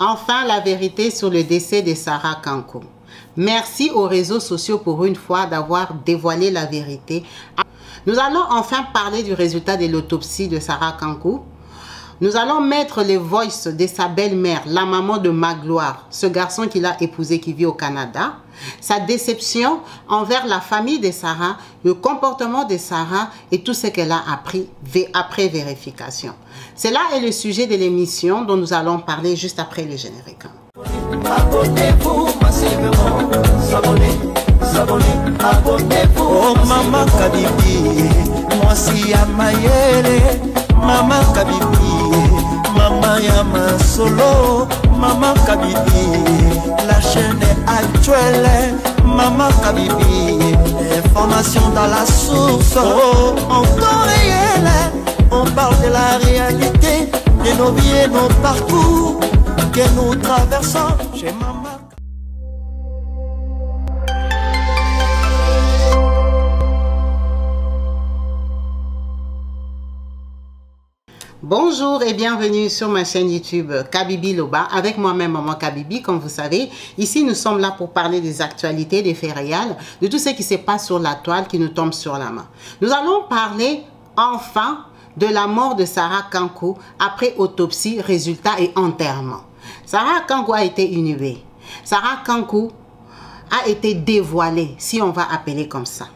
Enfin, la vérité sur le décès de Sarah Kankou. Merci aux réseaux sociaux pour une fois d'avoir dévoilé la vérité. Nous allons enfin parler du résultat de l'autopsie de Sarah Kankou. Nous allons mettre les voices de sa belle-mère, la maman de Magloire, ce garçon qu'il a épousé qui vit au Canada, sa déception envers la famille de Sarah, le comportement de Sarah et tout ce qu'elle a appris après vérification. Cela est le sujet de l'émission dont nous allons parler juste après les génériques. Abonnez-vous massivement, abonnez-vous. Oh Maman Kabibi, moi si Amayele, Maman Kabibi, Maman Yama Solo, Maman Kabibi, la chaîne est actuelle, Maman Kabibi, information dans la source, oh, en temps réel, on parle de la réalité, de nos vies et nos parcours, que nous traversons chez Maman. Bonjour et bienvenue sur ma chaîne YouTube Kabibi Loba avec moi-même Maman Kabibi. Comme vous savez, ici nous sommes là pour parler des actualités, des faits réels, de tout ce qui se passe sur la toile qui nous tombe sur la main. Nous allons parler enfin de la mort de Sarah Kankou après autopsie, résultat et enterrement. Sarah Kankou a été inhumée. Sarah Kankou a été dévoilée, si on va appeler comme ça.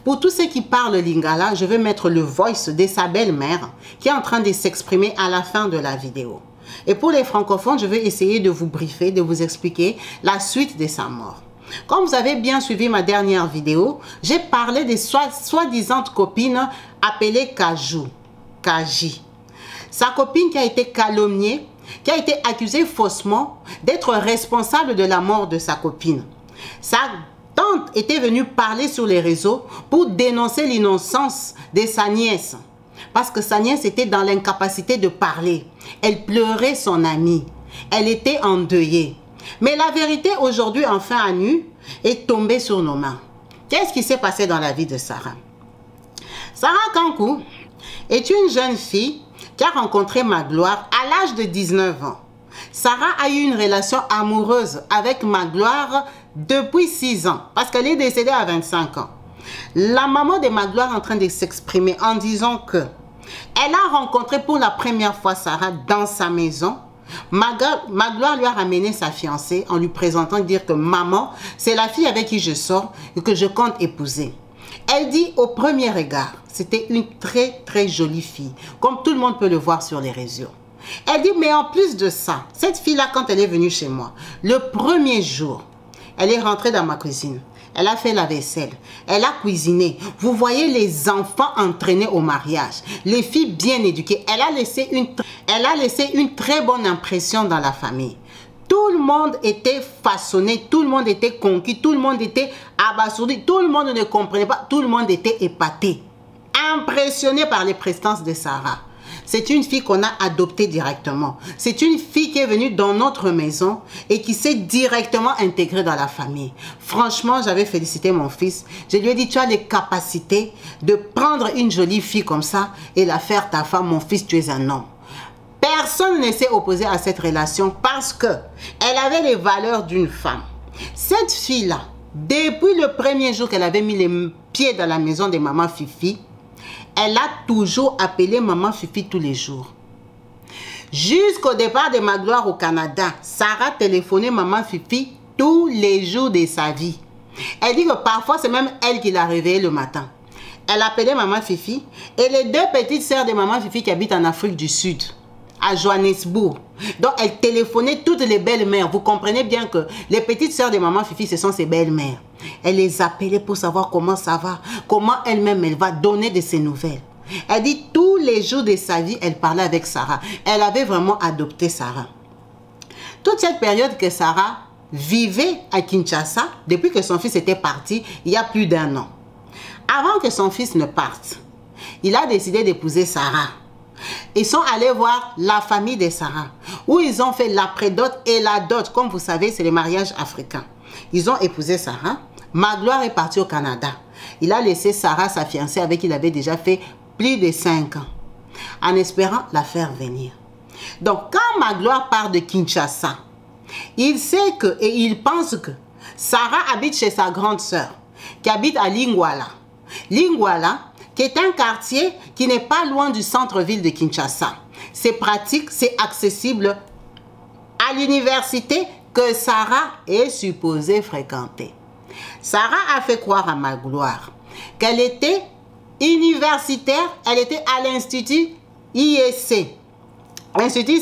Pour tous ceux qui parlent lingala, je vais mettre le voice de sa belle-mère qui est en train de s'exprimer à la fin de la vidéo. Et pour les francophones, je vais essayer de vous briefer, de vous expliquer la suite de sa mort. Comme vous avez bien suivi ma dernière vidéo, j'ai parlé des soi-disant copines appelées Kajou, Kaji. Sa copine qui a été calomniée, qui a été accusée faussement d'être responsable de la mort de sa copine. Sa tante était venue parler sur les réseaux pour dénoncer l'innocence de sa nièce. Parce que sa nièce était dans l'incapacité de parler. Elle pleurait son amie. Elle était endeuillée. Mais la vérité aujourd'hui, enfin à nu, est tombée sur nos mains. Qu'est-ce qui s'est passé dans la vie de Sarah? Sarah Kankou est une jeune fille qui a rencontré Magloire à l'âge de 19 ans. Sarah a eu une relation amoureuse avec Magloire depuis 6 ans, parce qu'elle est décédée à 25 ans. La maman de Magloire est en train de s'exprimer en disant que elle a rencontré pour la première fois Sarah dans sa maison. Magloire lui a ramené sa fiancée en lui présentant, dire que maman, c'est la fille avec qui je sors et que je compte épouser. Elle dit au premier regard, c'était une très jolie fille, comme tout le monde peut le voir sur les réseaux. Elle dit, mais en plus de ça, cette fille-là, quand elle est venue chez moi, le premier jour, elle est rentrée dans ma cuisine. Elle a fait la vaisselle. Elle a cuisiné. Vous voyez les enfants entraînés au mariage. Les filles bien éduquées. Elle a laissé une très bonne impression dans la famille. Tout le monde était façonné. Tout le monde était conquis. Tout le monde était abasourdi. Tout le monde ne comprenait pas. Tout le monde était épaté. Impressionné par les prestances de Sarah. C'est une fille qu'on a adoptée directement. C'est une fille qui est venue dans notre maison et qui s'est directement intégrée dans la famille. Franchement, j'avais félicité mon fils. Je lui ai dit, tu as les capacités de prendre une jolie fille comme ça et la faire ta femme. Mon fils, tu es un homme. Personne ne s'est opposé à cette relation parce qu'elle avait les valeurs d'une femme. Cette fille-là, depuis le premier jour qu'elle avait mis les pieds dans la maison de maman Fifi, elle a toujours appelé maman Fifi tous les jours. Jusqu'au départ de Magloire au Canada, Sarah téléphonait maman Fifi tous les jours de sa vie. Elle dit que parfois c'est même elle qui l'a réveillée le matin. Elle appelait maman Fifi et les deux petites sœurs de maman Fifi qui habitent en Afrique du Sud, à Johannesburg. Donc elle téléphonait toutes les belles-mères. Vous comprenez bien que les petites sœurs de maman Fifi, ce sont ses belles-mères. Elle les appelait pour savoir comment ça va, comment elle-même elle va donner de ses nouvelles. Elle dit tous les jours de sa vie, elle parlait avec Sarah. Elle avait vraiment adopté Sarah. Toute cette période que Sarah vivait à Kinshasa, depuis que son fils était parti, il y a plus d'1 an. Avant que son fils ne parte, il a décidé d'épouser Sarah. Ils sont allés voir la famille de Sarah, où ils ont fait la prédot et la dot. Comme vous savez, c'est le mariage africain. Ils ont épousé Sarah. Magloire est parti au Canada. Il a laissé Sarah, sa fiancée, avec qui il avait déjà fait plus de 5 ans, en espérant la faire venir. Donc, quand Magloire part de Kinshasa, Il sait que, et il pense que, Sarah habite chez sa grande sœur, qui habite à Lingwala. Lingwala, qui est un quartier qui n'est pas loin du centre-ville de Kinshasa. C'est pratique, c'est accessible à l'université que Sarah est supposée fréquenter. Sarah a fait croire à Magloire qu'elle était universitaire, elle était à l'Institut IEC, Institut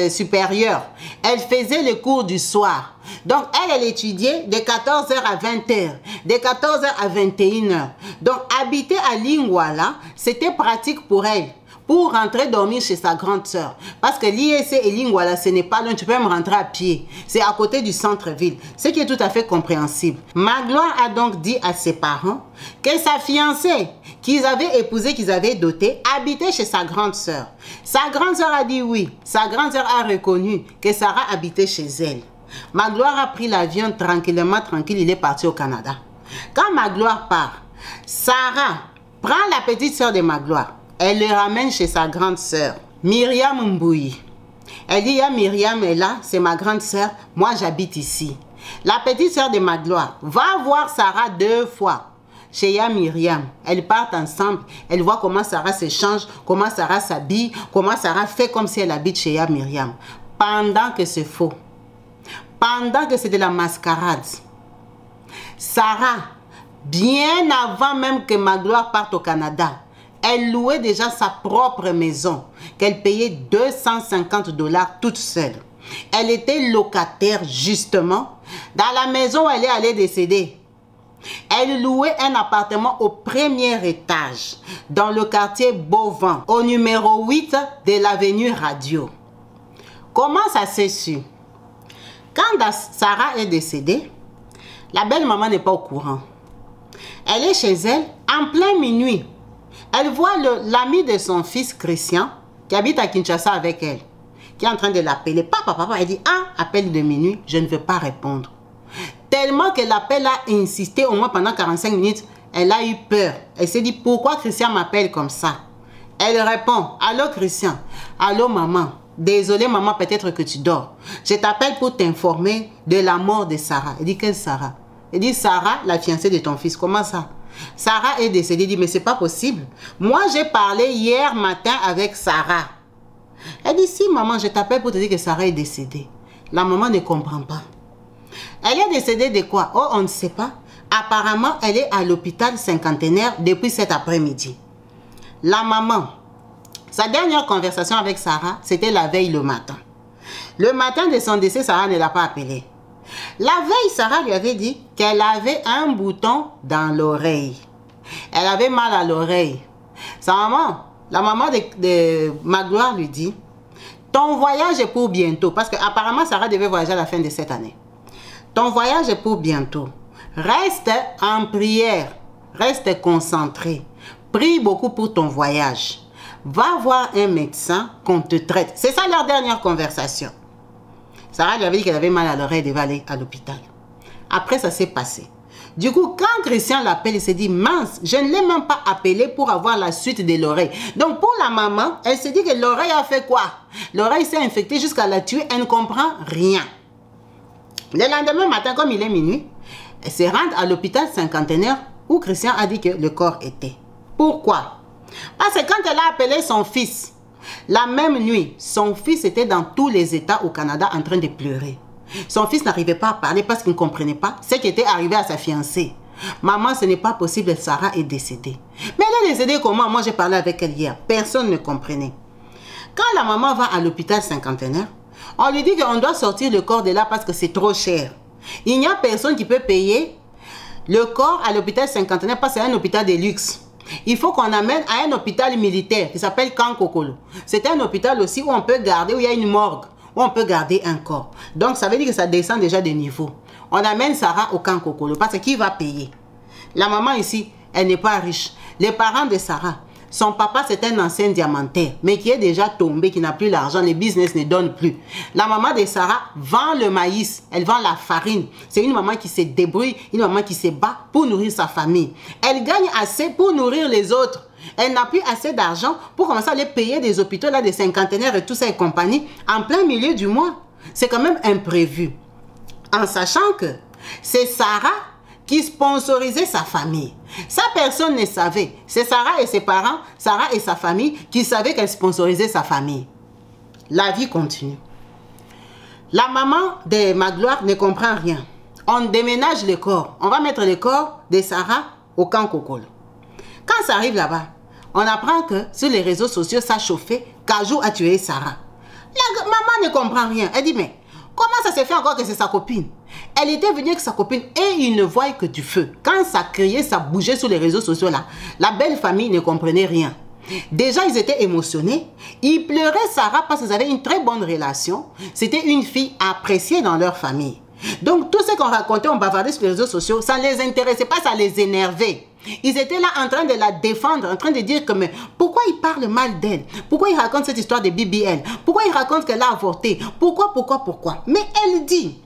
supérieur. Elle faisait le cours du soir. Donc, elle étudiait de 14h à 20h, de 14h à 21h. Donc, habiter à Lingwala, c'était pratique pour elle, pour rentrer dormir chez sa grande sœur. Parce que l'IEC et Lingwala, ce n'est pas loin, tu peux même rentrer à pied. C'est à côté du centre-ville, ce qui est tout à fait compréhensible. Magloire a donc dit à ses parents que sa fiancée, qu'ils avaient épousée, qu'ils avaient dotée, habitait chez sa grande sœur. Sa grande sœur a dit oui. Sa grande sœur a reconnu que Sarah habitait chez elle. Magloire a pris l'avion tranquillement, tranquille, il est parti au Canada. Quand Magloire part, Sarah prend la petite sœur de Magloire. Elle le ramène chez sa grande sœur, Myriam Mbouyi. Elle dit, Myriam est là, c'est ma grande sœur, moi j'habite ici. La petite sœur de Magloire va voir Sarah 2 fois chez Myriam. Elles partent ensemble, elle voit comment Sarah se change, comment Sarah s'habille, comment Sarah fait comme si elle habite chez Myriam. Pendant que c'est faux, pendant que c'est de la mascarade, Sarah, bien avant même que Magloire parte au Canada, elle louait déjà sa propre maison, qu'elle payait $250 toute seule. Elle était locataire justement dans la maison où elle est allée décéder. Elle louait un appartement au 1er étage dans le quartier Beauvant, au numéro 8 de l'avenue Radio. Comment ça s'est su? Quand Sarah est décédée, la belle-maman n'est pas au courant. Elle est chez elle en plein minuit. Elle voit l'ami de son fils Christian qui habite à Kinshasa avec elle, qui est en train de l'appeler. Papa, elle dit, appel de minuit, je ne veux pas répondre. Tellement que l'appel a insisté au moins pendant 45 minutes, elle a eu peur. Elle s'est dit, pourquoi Christian m'appelle comme ça? Elle répond, allô Christian, allô maman, désolé maman, peut-être que tu dors. Je t'appelle pour t'informer de la mort de Sarah. Elle dit, quelle Sarah? Elle dit, Sarah, la fiancée de ton fils. Comment ça? Sarah est décédée. Elle dit, mais c'est pas possible. Moi, j'ai parlé hier matin avec Sarah. Elle dit, si maman, je t'appelle pour te dire que Sarah est décédée. La maman ne comprend pas. Elle est décédée de quoi? Oh, on ne sait pas. Apparemment, elle est à l'hôpital cinquantenaire depuis cet après-midi. La maman, sa dernière conversation avec Sarah, c'était la veille le matin. Le matin de son décès, Sarah ne l'a pas appelée. La veille, Sarah lui avait dit qu'elle avait un bouton dans l'oreille. Elle avait mal à l'oreille. Sa maman, la maman de Magloire lui dit, ton voyage est pour bientôt. Parce qu'apparemment, Sarah devait voyager à la fin de cette année. Ton voyage est pour bientôt. Reste en prière. Reste concentré. Prie beaucoup pour ton voyage. Va voir un médecin qu'on te traite. C'est ça leur dernière conversation. Sarah lui avait dit qu'elle avait mal à l'oreille, elle devait aller à l'hôpital. Après, ça s'est passé. Du coup, quand Christian l'appelle, il s'est dit, mince, je ne l'ai même pas appelé pour avoir la suite de l'oreille. Donc, pour la maman, elle s'est dit que l'oreille a fait quoi? L'oreille s'est infectée jusqu'à la tuer, elle ne comprend rien. Le lendemain matin, comme il est minuit, elle se rend à l'hôpital cinquantenaire où Christian a dit que le corps était. Pourquoi? Parce que quand elle a appelé son fils, la même nuit, son fils était dans tous les États au Canada en train de pleurer. Son fils n'arrivait pas à parler parce qu'il ne comprenait pas ce qui était arrivé à sa fiancée. Maman, ce n'est pas possible, Sarah est décédée. Mais elle est décédée comment? Moi, j'ai parlé avec elle hier. Personne ne comprenait. Quand la maman va à l'hôpital cinquantenaire, on lui dit qu'on doit sortir le corps de là parce que c'est trop cher. Il n'y a personne qui peut payer le corps à l'hôpital cinquantenaire parce que c'est un hôpital de luxe. Il faut qu'on amène à un hôpital militaire qui s'appelle Kankokolo. C'est un hôpital aussi où on peut garder, où il y a une morgue, où on peut garder un corps. Donc ça veut dire que ça descend déjà de niveau. On amène Sarah au Kankokolo parce que qui va payer? La maman ici, elle n'est pas riche. Les parents de Sarah, son papa c'est un ancien diamantaire, mais qui est déjà tombé, qui n'a plus l'argent, les business ne donnent plus. La maman de Sarah vend le maïs, elle vend la farine. C'est une maman qui se débrouille, une maman qui se bat pour nourrir sa famille. Elle gagne assez pour nourrir les autres. Elle n'a plus assez d'argent pour commencer à aller payer des hôpitaux là, des cinquantenaires et tout ça et compagnie en plein milieu du mois. c'est quand même imprévu. En sachant que c'est Sarah qui sponsorisait sa famille. Ça, personne ne savait. C'est Sarah et ses parents, Sarah et sa famille qui savaient qu'elle sponsorisait sa famille. La vie continue. La maman de Magloire ne comprend rien. On déménage le corps. On va mettre le corps de Sarah au camp Kokolo. Quand ça arrive là-bas, on apprend que sur les réseaux sociaux, ça chauffait qu'Ajou a tué Sarah. La maman ne comprend rien. Elle dit, mais comment ça s'est fait encore que c'est sa copine? Elle était venue avec sa copine et il ne voyait que du feu. Quand ça criait, ça bougeait sur les réseaux sociaux là, la belle famille ne comprenait rien. Déjà, ils étaient émotionnés. Ils pleuraient Sarah parce qu'ils avaient une très bonne relation. C'était une fille appréciée dans leur famille. Donc, tout ce qu'on racontait, on bavardait sur les réseaux sociaux, ça ne les intéressait pas, ça les énervait. Ils étaient là en train de la défendre, en train de dire que mais pourquoi ils parlent mal d'elle? Pourquoi ils racontent cette histoire de BBL? Pourquoi ils racontent qu'elle a avorté? Pourquoi? Mais elle dit,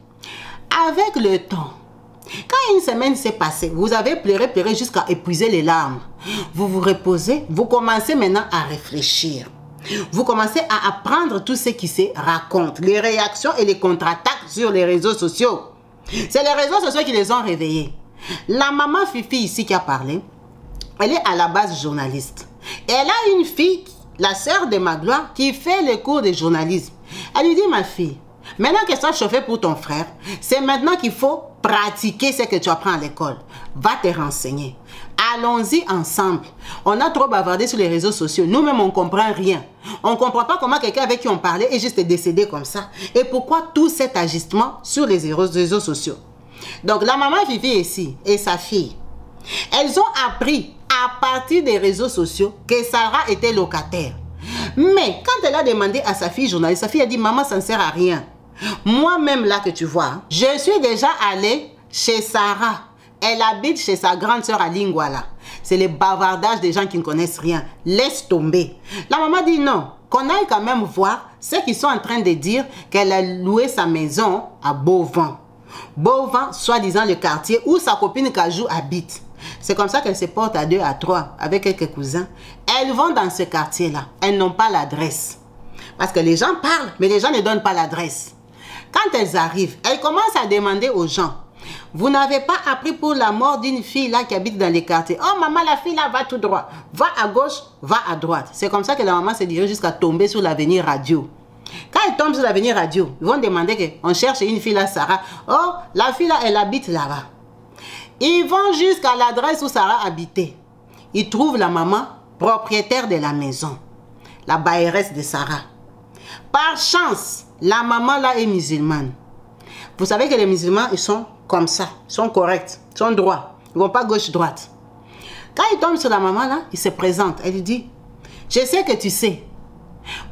avec le temps, quand une semaine s'est passée, vous avez pleuré jusqu'à épuiser les larmes. Vous vous reposez, vous commencez maintenant à réfléchir. Vous commencez à apprendre tout ce qui se raconte, les réactions et les contre-attaques sur les réseaux sociaux. C'est les réseaux sociaux qui les ont réveillés. La maman Fifi ici qui a parlé, elle est à la base journaliste. Et elle a une fille, la sœur de Magloire, qui fait les cours de journalisme. Elle lui dit, ma fille, maintenant que ça chauffé pour ton frère, c'est maintenant qu'il faut pratiquer ce que tu apprends à l'école. Va te renseigner. Allons-y ensemble. On a trop bavardé sur les réseaux sociaux. Nous-mêmes, on ne comprend rien. On ne comprend pas comment quelqu'un avec qui on parlait est juste décédé comme ça. Et pourquoi tout cet agissement sur les réseaux sociaux. Donc, la maman Fifi ici et sa fille, elles ont appris à partir des réseaux sociaux que Sarah était locataire. Mais quand elle a demandé à sa fille journaliste, sa fille a dit, maman, ça ne sert à rien. Moi-même, là que tu vois, je suis déjà allée chez Sarah. Elle habite chez sa grande sœur à Lingwala. C'est le bavardage des gens qui ne connaissent rien. Laisse tomber. La maman dit non, qu'on aille quand même voir ceux qui sont en train de dire qu'elle a loué sa maison à Beauvant. Beauvant, soi-disant le quartier où sa copine Kajou habite. C'est comme ça qu'elle se porte à 2, à 3 avec quelques cousins. Elles vont dans ce quartier-là. Elles n'ont pas l'adresse. Parce que les gens parlent, mais les gens ne donnent pas l'adresse. Quand elles arrivent, elles commencent à demander aux gens, vous n'avez pas appris pour la mort d'une fille là qui habite dans les quartiers. Oh maman, la fille là va tout droit. Va à gauche, va à droite. C'est comme ça que la maman se dirige jusqu'à tomber sur l'avenir radio. Quand elle tombe sur l'avenir radio, ils vont demander qu'on cherche une fille là, Sarah. Oh, la fille là, elle habite là-bas. Ils vont jusqu'à l'adresse où Sarah habitait. Ils trouvent la maman propriétaire de la maison. La bailleresse de Sarah. Par chance, la maman là est musulmane. Vous savez que les musulmans, ils sont comme ça. Ils sont corrects. Ils sont droits. Ils ne vont pas gauche-droite. Quand ils tombent sur la maman là, ils se présentent. Elle lui dit, je sais que tu sais.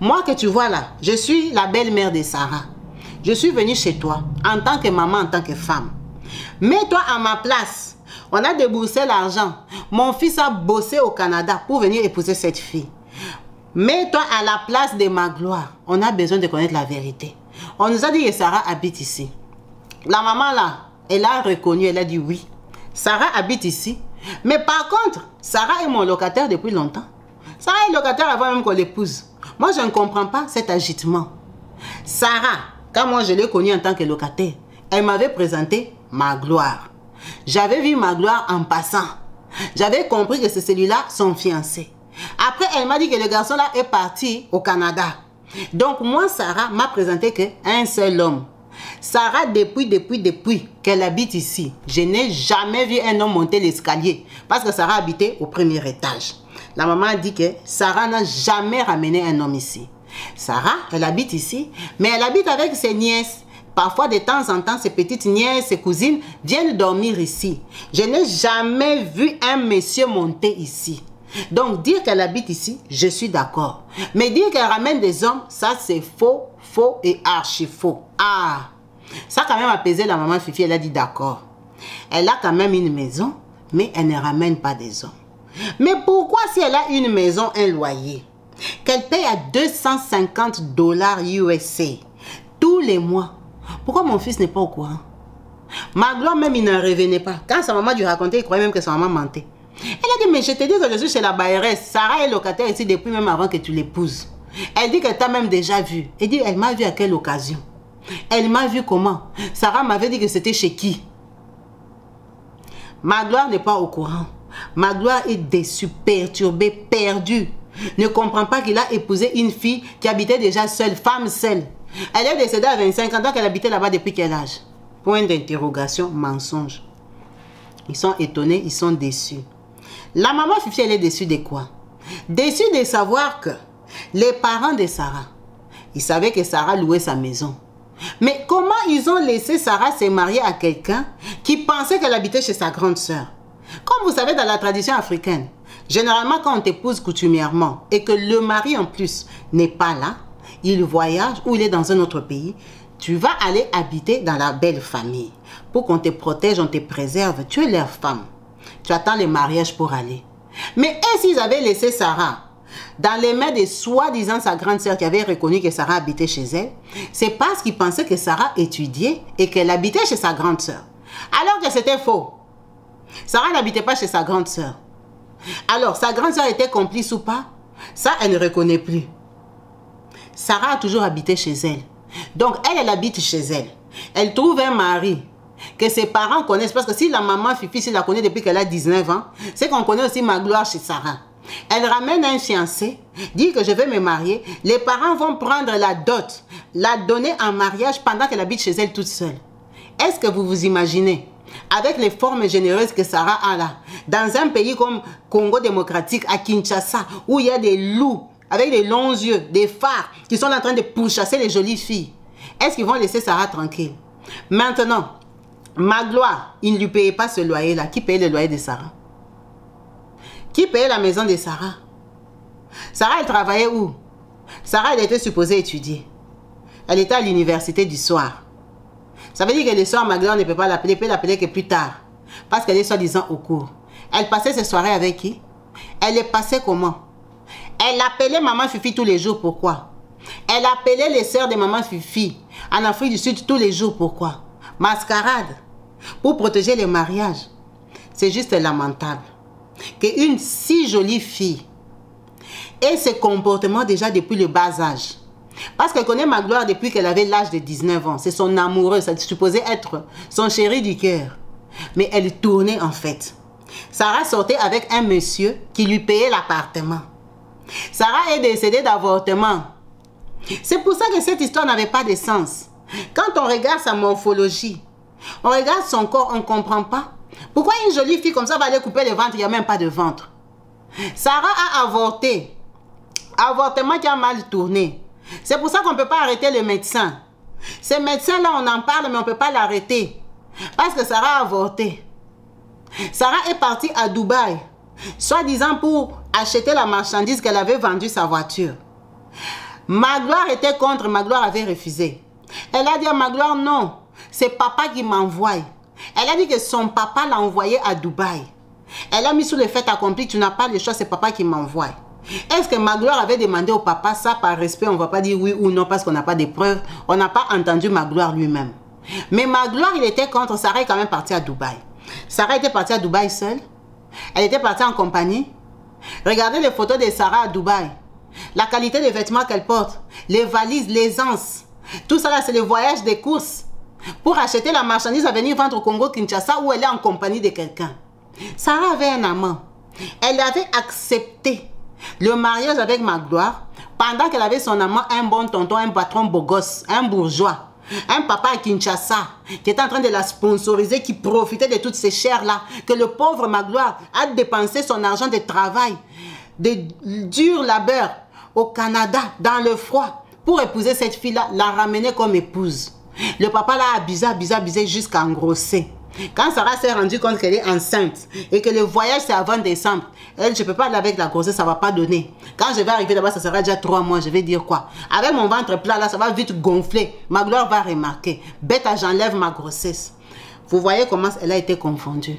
Moi que tu vois là, je suis la belle-mère de Sarah. Je suis venue chez toi en tant que maman, en tant que femme. Mets-toi à ma place. On a déboursé l'argent. Mon fils a bossé au Canada pour venir épouser cette fille. Mets-toi à la place de Magloire. On a besoin de connaître la vérité. On nous a dit que Sarah habite ici. La maman là, elle a reconnu, elle a dit oui. Sarah habite ici. Mais par contre, Sarah est mon locataire depuis longtemps. Sarah est locataire avant même qu'on l'épouse. Moi, je ne comprends pas cet agitement. Sarah, quand moi je l'ai connue en tant que locataire, elle m'avait présenté Magloire. J'avais vu Magloire en passant. J'avais compris que c'est celui-là son fiancé. Après, elle m'a dit que le garçon là est parti au Canada. Donc moi, Sarah m'a présenté qu'un seul homme. Sarah, depuis qu'elle habite ici, je n'ai jamais vu un homme monter l'escalier. Parce que Sarah habitait au premier étage. La maman a dit que Sarah n'a jamais ramené un homme ici. Sarah, elle habite ici, mais elle habite avec ses nièces. Parfois, de temps en temps, ses petites nièces, ses cousines viennent dormir ici. Je n'ai jamais vu un monsieur monter ici. Donc, dire qu'elle habite ici, je suis d'accord. Mais dire qu'elle ramène des hommes, ça c'est faux, faux et archi faux. Ah, ça a quand même apaisé la maman Fifi, elle a dit d'accord. Elle a quand même une maison, mais elle ne ramène pas des hommes. Mais pourquoi si elle a une maison, un loyer, qu'elle paye à $250 USA tous les mois, pourquoi mon fils n'est pas au courant? Magloire même, il n'en revenait pas. Quand sa maman lui racontait, il croyait même que sa maman mentait. Elle a dit, mais je te dis que je suis chez la bailleresse. Sarah est locataire ici depuis même avant que tu l'épouses. Elle dit qu'elle t'a même déjà vu. Elle dit, elle m'a vu à quelle occasion? Elle m'a vu comment? Sarah m'avait dit que c'était chez qui? Magloire n'est pas au courant. Magloire est déçue, perturbée, perdue. Ne comprend pas qu'il a épousé une fille qui habitait déjà seule, femme seule. Elle est décédée à 25 ans, donc elle habitait là-bas depuis quel âge? Point d'interrogation, mensonge. Ils sont étonnés, ils sont déçus. La maman Fifi, elle est déçue de quoi? Déçue de savoir que les parents de Sarah, ils savaient que Sarah louait sa maison. Mais comment ils ont laissé Sarah se marier à quelqu'un qui pensait qu'elle habitait chez sa grande sœur? Comme vous savez, dans la tradition africaine, généralement quand on t'épouse coutumièrement et que le mari en plus n'est pas là, il voyage ou il est dans un autre pays, tu vas aller habiter dans la belle famille. Pour qu'on te protège, on te préserve, tu es leur femme. Tu attends le mariage pour aller. Mais et s'ils avaient laissé Sarah dans les mains de soi-disant sa grande sœur qui avait reconnu que Sarah habitait chez elle, c'est parce qu'ils pensaient que Sarah étudiait et qu'elle habitait chez sa grande sœur. Alors que c'était faux. Sarah n'habitait pas chez sa grande sœur. Alors, sa grande sœur était complice ou pas? Ça, elle ne reconnaît plus. Sarah a toujours habité chez elle. Donc, elle habite chez elle. Elle trouve un mari que ses parents connaissent. Parce que si la maman Fifi, si la connaît depuis qu'elle a 19 ans, c'est qu'on connaît aussi Magloire chez Sarah. Elle ramène un fiancé, dit que je vais me marier. Les parents vont prendre la dot, la donner en mariage pendant qu'elle habite chez elle toute seule. Est-ce que vous vous imaginez, avec les formes généreuses que Sarah a là, dans un pays comme Congo démocratique, à Kinshasa, où il y a des loups avec des longs yeux, des phares, qui sont en train de pourchasser les jolies filles, est-ce qu'ils vont laisser Sarah tranquille? Maintenant, Magloire, il ne lui payait pas ce loyer-là. Qui payait le loyer de Sarah? Qui payait la maison de Sarah? Sarah, elle travaillait où? Sarah, elle était supposée étudier. Elle était à l'université du soir. Ça veut dire que le soir, Magloire ne peut pas l'appeler, peut l'appeler que plus tard. Parce qu'elle est soi-disant au cours. Elle passait ses soirées avec qui? Elle les passait comment? Elle appelait Maman Fifi tous les jours, pourquoi? Elle appelait les sœurs de Maman Fifi en Afrique du Sud tous les jours, pourquoi? Mascarade. Pour protéger les mariages. C'est juste lamentable qu'une si jolie fille ait ce comportement déjà depuis le bas âge. Parce qu'elle connaît Magloire depuis qu'elle avait l'âge de 19 ans. C'est son amoureux, ça supposait être son chéri du cœur. Mais elle tournait en fait. Sarah sortait avec un monsieur qui lui payait l'appartement. Sarah est décédée d'avortement. C'est pour ça que cette histoire n'avait pas de sens. Quand on regarde sa morphologie, on regarde son corps, on ne comprend pas. Pourquoi une jolie fille comme ça va aller couper le ventre? Il n'y a même pas de ventre. Sarah a avorté. Avortement qui a mal tourné. C'est pour ça qu'on ne peut pas arrêter le médecin. Ce médecin-là, on en parle, mais on ne peut pas l'arrêter. Parce que Sarah a avorté. Sarah est partie à Dubaï, soi-disant pour acheter la marchandise qu'elle avait vendue sa voiture. Magloire était contre, Magloire avait refusé. Elle a dit à Magloire, non, c'est papa qui m'envoie. Elle a dit que son papa l'a envoyé à Dubaï. Elle a mis sous le fait accompli, tu n'as pas le choix, c'est papa qui m'envoie. Est-ce que Magloire avait demandé au papa ça par respect? On ne va pas dire oui ou non parce qu'on n'a pas de preuves. On n'a pas entendu Magloire lui-même. Mais Magloire, il était contre. Sarah est quand même partie à Dubaï. Sarah était partie à Dubaï seule. Elle était partie en compagnie. Regardez les photos de Sarah à Dubaï. La qualité des vêtements qu'elle porte. Les valises, l'aisance. Tout ça là, c'est le voyage des courses. Pour acheter la marchandise à venir vendre au Congo-Kinshasa où elle est en compagnie de quelqu'un. Sarah avait un amant. Elle avait accepté le mariage avec Magloire pendant qu'elle avait son amant, un bon tonton, un patron beau gosse, un bourgeois, un papa à Kinshasa qui était en train de la sponsoriser, qui profitait de toutes ces chairs-là, que le pauvre Magloire a dépensé son argent de travail, de dur labeur au Canada, dans le froid, pour épouser cette fille-là, la ramener comme épouse. Le papa l'a abusé jusqu'à engrosser. Quand Sarah s'est rendue compte qu'elle est enceinte et que le voyage c'est avant décembre, elle, je ne peux pas aller avec la grossesse, ça ne va pas donner. Quand je vais arriver là-bas, ça sera déjà 3 mois, je vais dire quoi? Avec mon ventre plat là, ça va vite gonfler. Magloire va remarquer. Bête, j'enlève ma grossesse. Vous voyez comment elle a été confondue.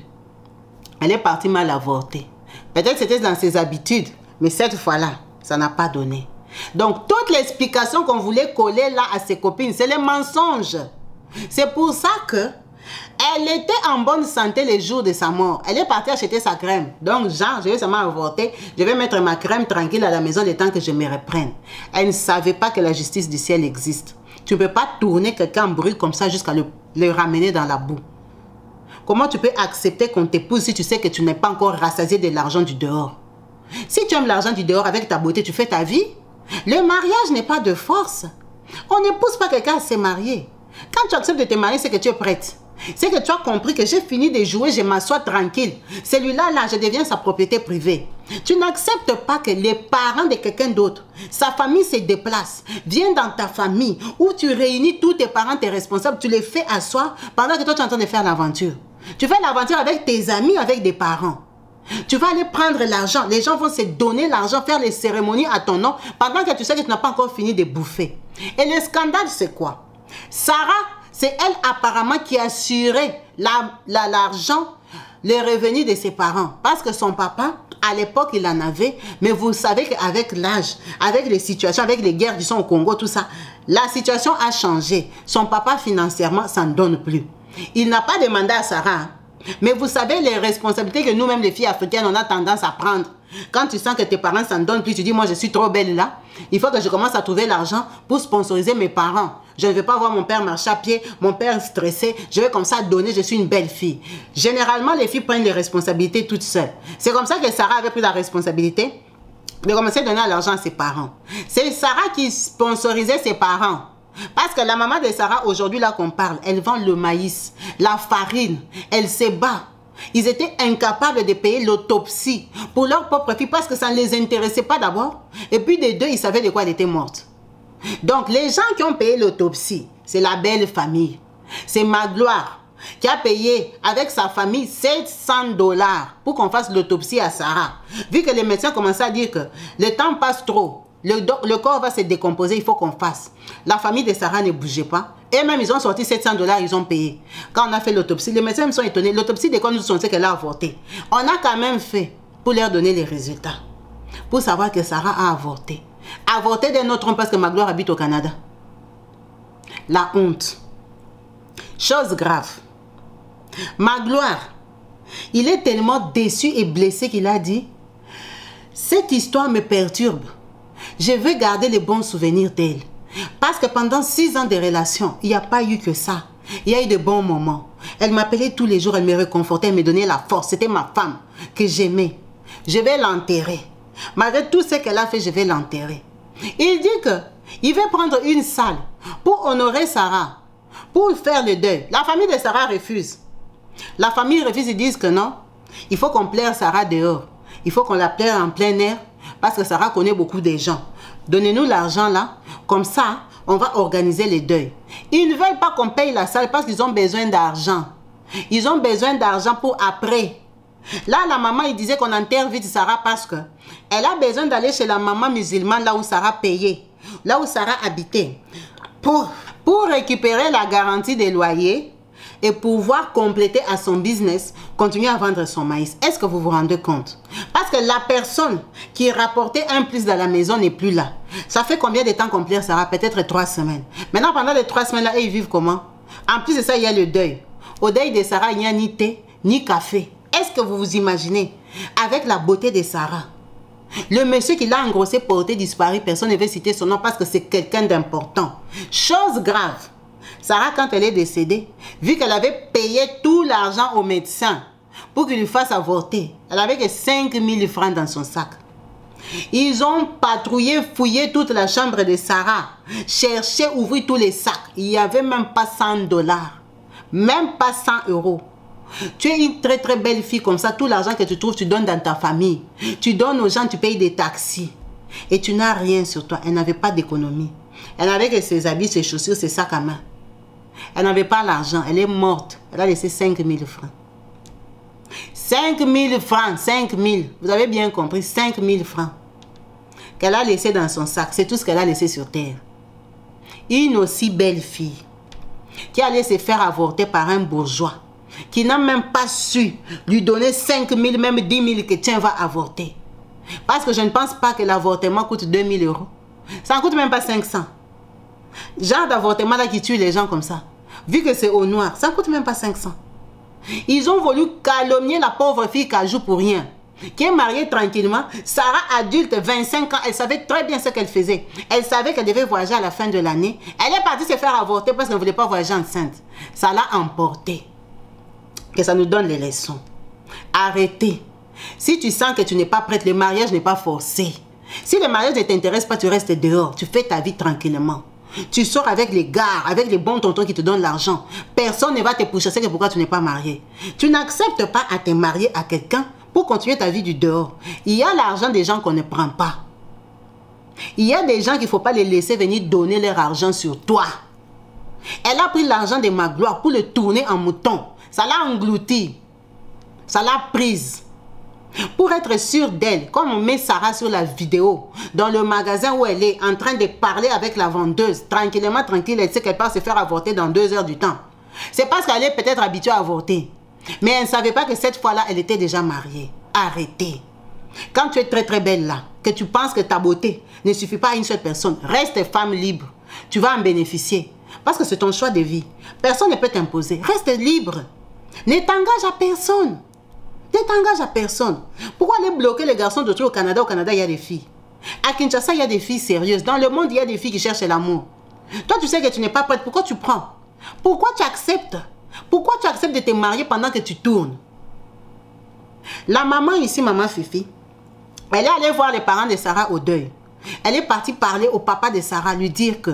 Elle est partie mal avorter. Peut-être c'était dans ses habitudes, mais cette fois-là, ça n'a pas donné. Donc, toute l'explication qu'on voulait coller là à ses copines, c'est les mensonges. C'est pour ça que elle était en bonne santé les jours de sa mort. Elle est partie acheter sa crème. Donc, genre, je vais seulement avorter. Je vais mettre ma crème tranquille à la maison le temps que je me reprenne. Elle ne savait pas que la justice du ciel existe. Tu ne peux pas tourner quelqu'un en brûle comme ça jusqu'à le ramener dans la boue. Comment tu peux accepter qu'on t'épouse si tu sais que tu n'es pas encore rassasié de l'argent du dehors? Si tu aimes l'argent du dehors avec ta beauté, tu fais ta vie. Le mariage n'est pas de force. On n'épouse pas quelqu'un à se marier. Quand tu acceptes de te marier, c'est que tu es prête. C'est que tu as compris que j'ai fini de jouer, je m'assois tranquille. Celui-là, je deviens sa propriété privée. Tu n'acceptes pas que les parents de quelqu'un d'autre, sa famille se déplace, viennent dans ta famille, où tu réunis tous tes parents, tes responsables, tu les fais asseoir pendant que toi tu es en train de faire l'aventure. Tu fais l'aventure avec tes amis, avec des parents. Tu vas aller prendre l'argent, les gens vont se donner l'argent, faire les cérémonies à ton nom, pendant que tu sais que tu n'as pas encore fini de bouffer. Et le scandale, c'est quoi? Sarah, c'est elle apparemment qui assurait l'argent, les revenus de ses parents. Parce que son papa, à l'époque, il en avait. Mais vous savez qu'avec l'âge, avec les situations, avec les guerres qui sont au Congo, tout ça, la situation a changé. Son papa, financièrement, ça ne donne plus. Il n'a pas demandé à Sarah. Hein. Mais vous savez les responsabilités que nous-mêmes, les filles africaines, on a tendance à prendre. Quand tu sens que tes parents s'en donnent plus, tu dis, moi, je suis trop belle là. Il faut que je commence à trouver l'argent pour sponsoriser mes parents. Je ne vais pas voir mon père marcher à pied, mon père stressé. Je vais comme ça donner, je suis une belle fille. Généralement, les filles prennent les responsabilités toutes seules. C'est comme ça que Sarah avait pris la responsabilité de commencer à donner l'argent à ses parents. C'est Sarah qui sponsorisait ses parents. Parce que la maman de Sarah, aujourd'hui, là qu'on parle, elle vend le maïs, la farine, elle se bat. Ils étaient incapables de payer l'autopsie pour leur propre fille parce que ça ne les intéressait pas d'abord. Et puis des deux, ils savaient de quoi elle était morte. Donc les gens qui ont payé l'autopsie, c'est la belle famille. C'est Magloire qui a payé avec sa famille 700 $ pour qu'on fasse l'autopsie à Sarah. Vu que les médecins commençaient à dire que le temps passe trop. Le corps va se décomposer, il faut qu'on fasse. La famille de Sarah ne bougeait pas. Et même, ils ont sorti 700 $, ils ont payé. Quand on a fait l'autopsie, les médecins me sont étonnés. L'autopsie des corps nous sont dit qu'elle a avorté. On a quand même fait pour leur donner les résultats. Pour savoir que Sarah a avorté. Avorté d'un autre homme parce que Magloire habite au Canada. La honte. Chose grave. Magloire, il est tellement déçu et blessé qu'il a dit, cette histoire me perturbe. Je veux garder les bons souvenirs d'elle. Parce que pendant 6 ans de relation, il n'y a pas eu que ça. Il y a eu de bons moments. Elle m'appelait tous les jours, elle me réconfortait, elle me donnait la force. C'était ma femme que j'aimais. Je vais l'enterrer. Malgré tout ce qu'elle a fait, je vais l'enterrer. Il dit qu'il veut prendre une salle pour honorer Sarah, pour faire le deuil. La famille de Sarah refuse. La famille refuse, ils disent que non. Il faut qu'on plaire Sarah dehors. Il faut qu'on la plaire en plein air. Parce que Sarah connaît beaucoup de gens. Donnez-nous l'argent là. Comme ça, on va organiser les deuils. Ils ne veulent pas qu'on paye la salle parce qu'ils ont besoin d'argent. Ils ont besoin d'argent pour après. Là, la maman, il disait qu'on enterre vite Sarah parce que elle a besoin d'aller chez la maman musulmane, là où Sarah payait. Là où Sarah habitait. Pour récupérer la garantie des loyers et pouvoir compléter à son business, continuer à vendre son maïs. Est-ce que vous vous rendez compte? Parce que la personne qui rapportait un plus dans la maison n'est plus là. Ça fait combien de temps qu'on plaire Sarah? Peut-être 3 semaines. Maintenant, pendant les 3 semaines-là, ils vivent comment? En plus de ça, il y a le deuil. Au deuil de Sarah, il n'y a ni thé, ni café. Est-ce que vous vous imaginez? Avec la beauté de Sarah. Le monsieur qui l'a engrossé, porté, disparu, personne ne veut citer son nom parce que c'est quelqu'un d'important. Chose grave. Sarah, quand elle est décédée, vu qu'elle avait payé tout l'argent au médecin pour qu'il lui fasse avorter, elle avait que 5 000 francs dans son sac. Ils ont patrouillé, fouillé toute la chambre de Sarah, cherché, ouvert tous les sacs. Il n'y avait même pas 100 $, même pas 100 €. Tu es une très très belle fille comme ça, tout l'argent que tu trouves, tu donnes dans ta famille. Tu donnes aux gens, tu payes des taxis. Et tu n'as rien sur toi. Elle n'avait pas d'économie. Elle n'avait que ses habits, ses chaussures, ses sacs à main. Elle n'avait pas l'argent, elle est morte. Elle a laissé 5 000 francs. 5 000 francs, 5 000. Vous avez bien compris, 5 000 francs. Qu'elle a laissé dans son sac. C'est tout ce qu'elle a laissé sur terre. Une aussi belle fille qui allait se faire avorter par un bourgeois qui n'a même pas su lui donner 5 000, même 10 000 que tiens, va avorter. Parce que je ne pense pas que l'avortement coûte 2 000 €. Ça ne coûte même pas 500. Genre d'avortement là qui tue les gens comme ça. Vu que c'est au noir, ça ne coûte même pas 500. Ils ont voulu calomnier la pauvre fille Kajou pour rien. qui est mariée tranquillement. Sarah, adulte, 25 ans, elle savait très bien ce qu'elle faisait. Elle savait qu'elle devait voyager à la fin de l'année. Elle est partie se faire avorter parce qu'elle ne voulait pas voyager enceinte. Ça l'a emporté. Que ça nous donne les leçons. Arrêtez. Si tu sens que tu n'es pas prête, le mariage n'est pas forcé. Si le mariage ne t'intéresse pas, tu restes dehors. Tu fais ta vie tranquillement. Tu sors avec les gars, avec les bons tontons qui te donnent l'argent. Personne ne va te pourchasser que pourquoi tu n'es pas marié. Tu n'acceptes pas à te marier à quelqu'un pour continuer ta vie du dehors. Il y a l'argent des gens qu'on ne prend pas. Il y a des gens qu'il ne faut pas les laisser venir donner leur argent sur toi. Elle a pris l'argent de Magloire pour le tourner en mouton. Ça l'a englouti. Ça l'a prise. Pour être sûr d'elle, comme on met Sarah sur la vidéo, dans le magasin où elle est en train de parler avec la vendeuse, tranquillement, tranquille, elle sait qu'elle va se faire avorter dans 2 heures du temps. C'est parce qu'elle est peut-être habituée à avorter. Mais elle ne savait pas que cette fois-là, elle était déjà mariée. Arrêtez. Quand tu es très très belle là, que tu penses que ta beauté ne suffit pas à une seule personne, reste femme libre. Tu vas en bénéficier. Parce que c'est ton choix de vie. Personne ne peut t'imposer. Reste libre. Ne t'engage à personne. Ne t'engage à personne. Pourquoi aller bloquer les garçons de tout au Canada? Au Canada, il y a des filles. À Kinshasa, il y a des filles sérieuses. Dans le monde, il y a des filles qui cherchent l'amour. Toi, tu sais que tu n'es pas prête. Pourquoi tu prends? Pourquoi tu acceptes? Pourquoi tu acceptes de te marier pendant que tu tournes? La maman ici, maman Fifi, elle est allée voir les parents de Sarah au deuil. Elle est partie parler au papa de Sarah, lui dire que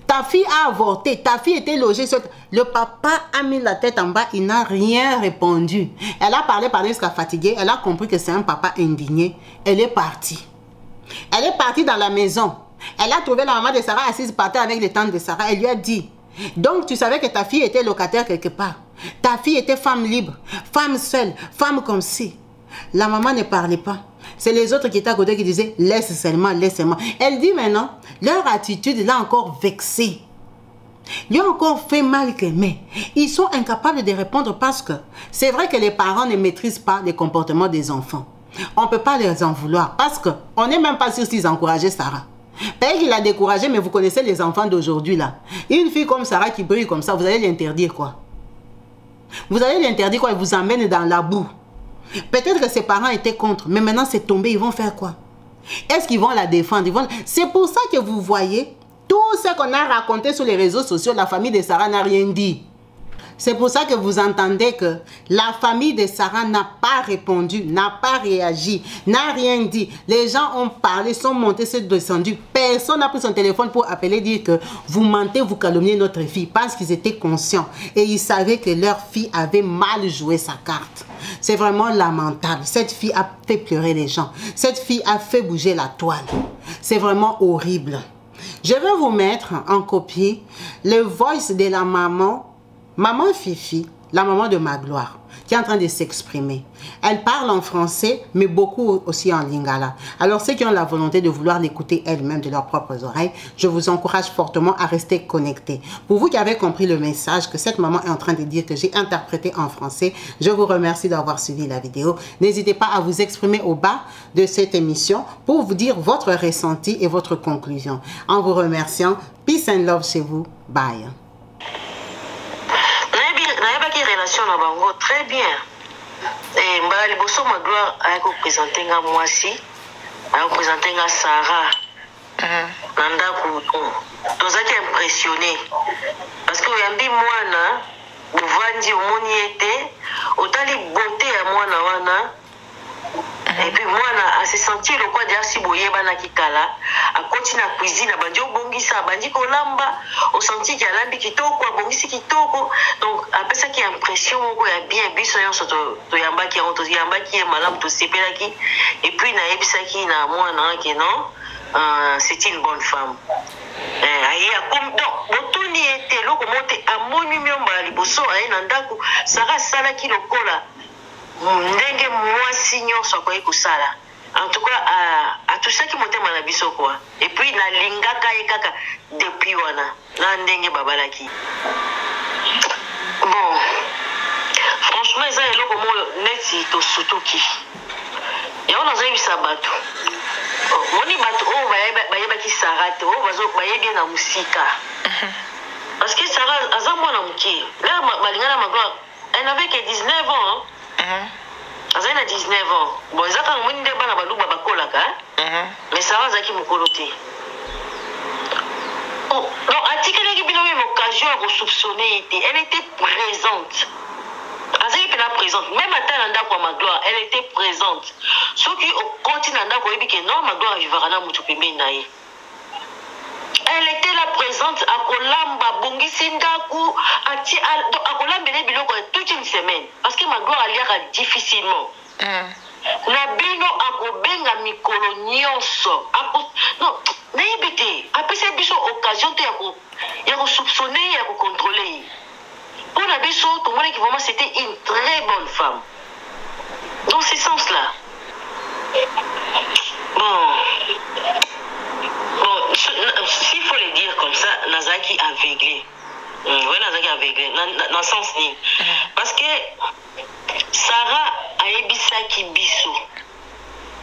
ta fille a avorté, ta fille était logée sur... Le papa a mis la tête en bas, il n'a rien répondu. Elle a parlé jusqu'à fatiguée, elle a compris que c'est un papa indigné. Elle est partie. Elle est partie dans la maison. Elle a trouvé la maman de Sarah assise par terre avec les tantes de Sarah. Elle lui a dit, donc tu savais que ta fille était locataire quelque part. Ta fille était femme libre, femme seule, femme comme si. La maman ne parlait pas. C'est les autres qui étaient à côté qui disaient « laisse seulement, laisse seulement ». Elle dit maintenant, leur attitude l'a encore vexée. Ils ont encore fait mal que mais ils sont incapables de répondre parce que c'est vrai que les parents ne maîtrisent pas les comportements des enfants. On ne peut pas les en vouloir parce qu'on n'est même pas sûr s'ils encourageaient Sarah. Peut-être qu'il a découragé, mais vous connaissez les enfants d'aujourd'hui là. Une fille comme Sarah qui brille comme ça, vous allez l'interdire quoi? Vous allez l'interdire quoi? Elle vous emmène dans la boue. Peut-être que ses parents étaient contre, mais maintenant c'est tombé, ils vont faire quoi? Est-ce qu'ils vont la défendre? C'est pour ça que vous voyez, tout ce qu'on a raconté sur les réseaux sociaux, la famille de Sarah n'a rien dit. C'est pour ça que vous entendez que la famille de Sarah n'a pas répondu, n'a pas réagi, n'a rien dit. Les gens ont parlé, sont montés, sont descendus. Personne n'a pris son téléphone pour appeler, dire que vous mentez, vous calomniez notre fille. Parce qu'ils étaient conscients et ils savaient que leur fille avait mal joué sa carte. C'est vraiment lamentable. Cette fille a fait pleurer les gens. Cette fille a fait bouger la toile. C'est vraiment horrible. Je vais vous mettre en copie le voice de la maman Fifi, la maman de Magloire, qui est en train de s'exprimer. Elle parle en français, mais beaucoup aussi en lingala. Alors ceux qui ont la volonté de vouloir l'écouter elles-mêmes de leurs propres oreilles, je vous encourage fortement à rester connectés. Pour vous qui avez compris le message que cette maman est en train de dire, que j'ai interprété en français, je vous remercie d'avoir suivi la vidéo. N'hésitez pas à vous exprimer au bas de cette émission pour vous dire votre ressenti et votre conclusion. En vous remerciant, peace and love chez vous. Bye. Na bango très bien. Et mbali boso Magloire a représenté nga mwasi, a représenté nga Sarah. Nanda ku tozaki impressionné parce que yambi mwana buvandi omoni ete otali beauté ya mwana wana. Et puis mwana a se senti le quoi déjà si boye bana kikala a continué à cuisine bandi obongisa bandi kolamba au senti qu'il lambi kitoko abongisi kitoko donc après ça qui impression moko ya bien biso yo to yamba ki on to yamba ki malam to sepelaki et puis na ebisaki na mwana ke non c'est une bonne femme aya comme donc botuni ete loko monte amoni myomba liboso ay na ndako Sarah salaki lokola ndenge mwasi nyonso akoki kosala en tout cas atusaki motema na biso quoi et puis nalingaka ye kaka depuis wana na ndenge babalaki bon franchement eza eloko mo neti tosutuki yango nazoyebisa bato moni bato oyo bayebaki Sarah te oyo bayebi na mosika parce que Sarah aza mwana moke lere balinga na Magloire elle n'avait que 19 ans azali na 19 ans bon ezaka ngoni nde bana baluba bakolaka mais Sarah azaki mokolo te donc atikelaki bino même occasion ya kosoupçonner ete elle était présente azali pena présente même ata na ndako ya Magloire elle était présente soki okonti na ndako oyebi ke non Magloire avivaka na motu pembeni na ye elle était là présente à Kolamba, Bongisi Ndaku, à Kolamba, toute une semaine. Parce que ma gloire a difficilement. Nabino a Kobenga Mikolo Nyonso. Non, naïbité. Après cette occasion, il y a soupçonné, il y a contrôlé. Pour la biso, tout le monde qui vraiment c'était une très bonne femme. Dans ce sens-là. Bon, s'il faut le dire comme ça, Nazaki aveuglé. Oui, Nazaki aveuglé. Dans le sens ni. Parce que Sarah a ebisaki biso.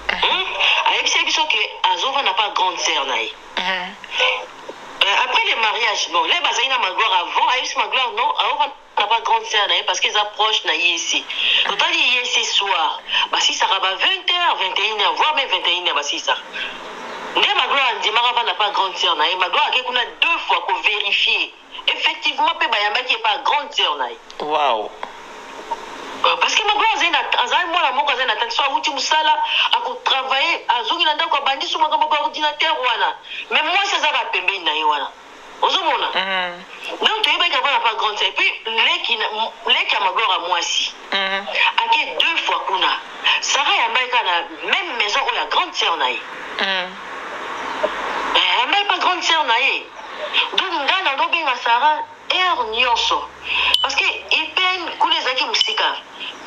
A ebisaki biso que Azova n'a pas grande sœur naï. Après le mariage, bon, les Bazaïna Magloire avant, a ebisaki Magloire non, Azova n'a pas grande sœur naï parce qu'ils approchent naï ici. Quand on dit ici soir, bah si ça va 20h, 21h, voire même 21h, bah si ça. Magloire n'a pas grande sœur. Magloire a 2 fois pour vérifier. Effectivement, Bayamba qui n'est pas grande sœur. Waouh! Parce que Magloire a une attention à travailler à Zoginanda qui a bandi sur mon ordinateur. Mais moi, c'est ça va pember. Donc, tu n'as pas grande sœur. Et puis, les qui a Magloire à moi aussi. A 2 fois qu'on a. Sarah Yamba a la même maison où la grande sœur. Elle n'est pas grande sœur naïe. Donc, nous avons Sarah nyonso. Parce que il peine que les acquis musica.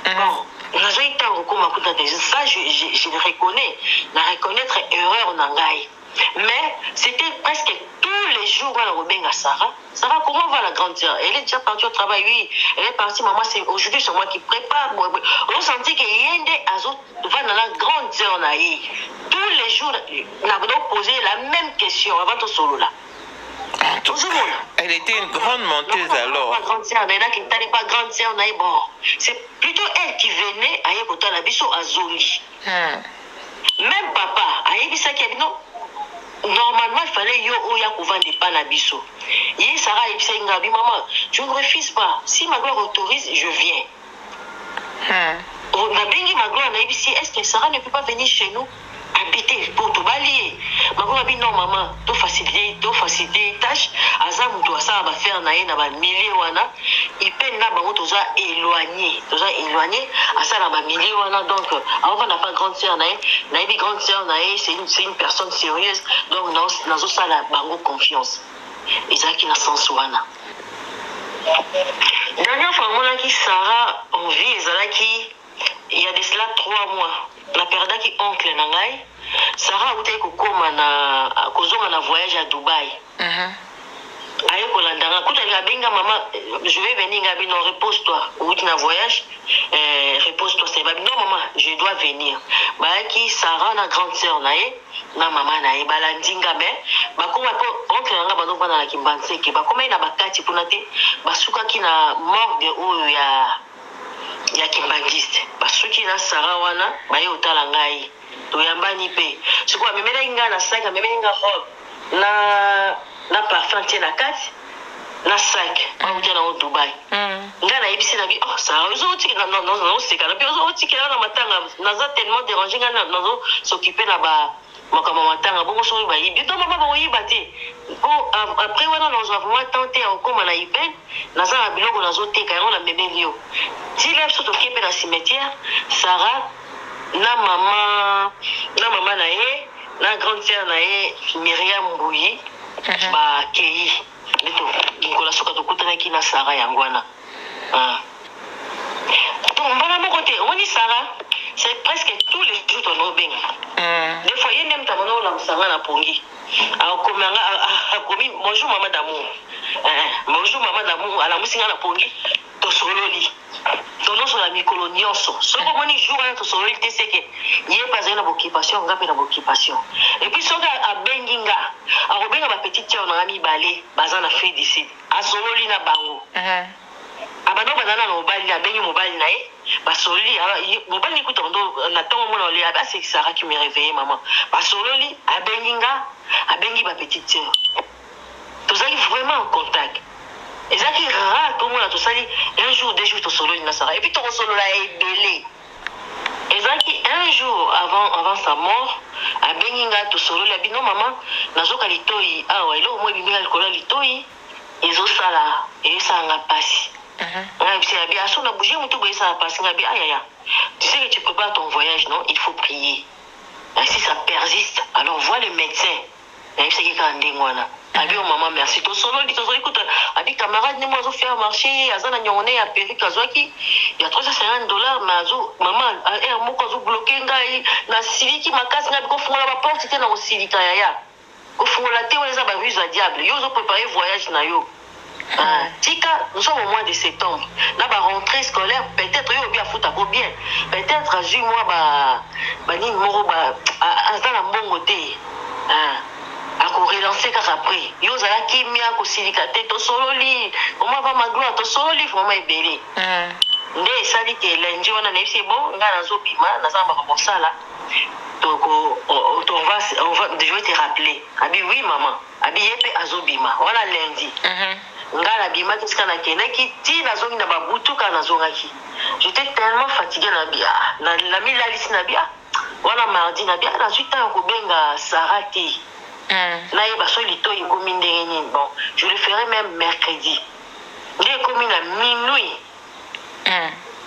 Bon, nous ça, je le reconnais. La reconnaître erreur nangai. Mais c'était presque tous les jours où on a Sarah. Sarah, comment va la grande sœur? Elle est déjà partie au travail, oui. Elle est partie, maman, aujourd'hui c'est moi qui prépare. On sentit que Yende Azo va dans la grande sœur naïe. Tous les jours, nous avons posé la même question avant ton solo là. Elle était une grande menteuse alors. Pas grande sœur naïe, bon. C'est plutôt elle qui venait à Yekota la biso à Zongi. Même papa, à Yebisa qui non. Normalement, il fallait yo oya kouvande pas na biso. Yé Sarah Yebisa Ngabi, maman, je ne refuse pas. Si ma gloire autorise, je viens. On a bien ma gloire na Yebisi, est-ce que Sarah ne peut pas venir chez nous? Habiter pour tout balayer. Ma gloire dit non, maman, tout faciliter les tâches. Azam doit ça va faire naïe na ba millier wana. Il peine na bango toza éloigné. À ça na ba millier wana. Donc, avant n'a pas grande sœur naïe. Naïe grande sœur naïe, c'est une personne sérieuse. Donc, dans ça la bango confiance. Isaki na sens wana. Dernière fois, moi qui Sarah en vie, Ezalaki, il y a de cela 3 mois. La période qui oncle nangai, Sarah a été kokoma na kozonga na voyage à Dubaï. Aye kolandanga kuta la benga maman, je vais venir ngabi non repose-toi. Ou tu na voyage, repose-toi c'est non maman, je dois venir. Ba qui Sarah na grande sœur nae, na maman nae balandinga be, ba koma po oncle nanga bano bana na kimbanseke, ba koma ina bakati punate, basuka ki na morgue oyo ya kimbangiste basuki na Sarah wana baye otala ngai toyambani pe siko amemela inga na sac amemela inga robe na parfum tie na kati na sac ba utia na Dubai nga na yebisi na bi oh Sarah ozoti non c'est kana bi ozoti kela na matanga naza tellement dérangé nga nazo s'occuper na ba makama matanga bongo so ba yibi to mama ba yiba te après wana nous avons vraiment tenté encore na ipen naza na biloko nazo teka yango na memelio si lève surtout qui est dans le cimetière Sarah na maman na ye na grande sœur na ye Myriam Mbouyi ba kei leto ngola soka to kutana ki na Sarah yangwana donc mbana mon côté on dit Sarah c'est presque tous les jours ton obeng des fois il n'aime ta maman la Sarah na pongi a commis bonjour maman d'amour bonjour maman d'amour à la musinga na pongi to sololi tono sur la mikolo nyonso so ko moni jour à to sololi te seke yé pas une occupation ngape na occupation et puis soka a benginga a robenga ba petite sœur na mi balé bazana fait d'ici a sololi na bango abano bazana na obali mobali abengi mobali na ye basololi mobali ekuta ndo na ntongo mona olia c'est Sarah qui me réveillé maman basololi abengi nga abengi bapetite sœur tozali vraiment en contact ezalaki rare tomona tosali un jour 2 jours tosololi na Sarah et puis tokosolola ebele ezalaki un jour avant sa mort abengi nga tosololi abi non maman nazoka litoi awa eloko mo ebimika likolo ya litoi ezosala eyosalanga pasi ngabi aso na bouger moto boyesala pasi ngabi ayaya tu sais que tu prépares ton voyage non il faut prier si ça persiste alors vois le médecin nayebisaki kaka ndenge wana abi o maman merci tosololi kuta abi camarade ne mo azofaire marché aza na nyongo ne ya perruque azwaki ya $350 mais azo maman moko azobloke ngai na siliki makasi ngabi kofungola baporte te na kosilika yaya kofungola te wana eza baruse ya diable yo ozoprépare voyage na yo tika nous sommes au mois de septembre na rentrée scolaire peut-être yo obi afuta ko bien peut-être azwi mwa banini moko aza na mbongo te akorelancer kaka après yo ozalaki mia kosilika te tosololi oma va magloire tosololi vraiment ebele nde esali ke lundi wana nayebisi bon ngai nazobima naza na makambo kosala je vais te rappeler abi oui maman abi ye mpe azobima wana lundi ngai nabimaki esika nakendaki ti nazongi na babutuka nazongaki j'étais tellement fatigué na milalisi na bia wana mardi na bia nazwi ntango kobenga Sarah te nayeba so litoi ekomi ndenge nini bon je le ferai même mercredi nde ekomi na minuit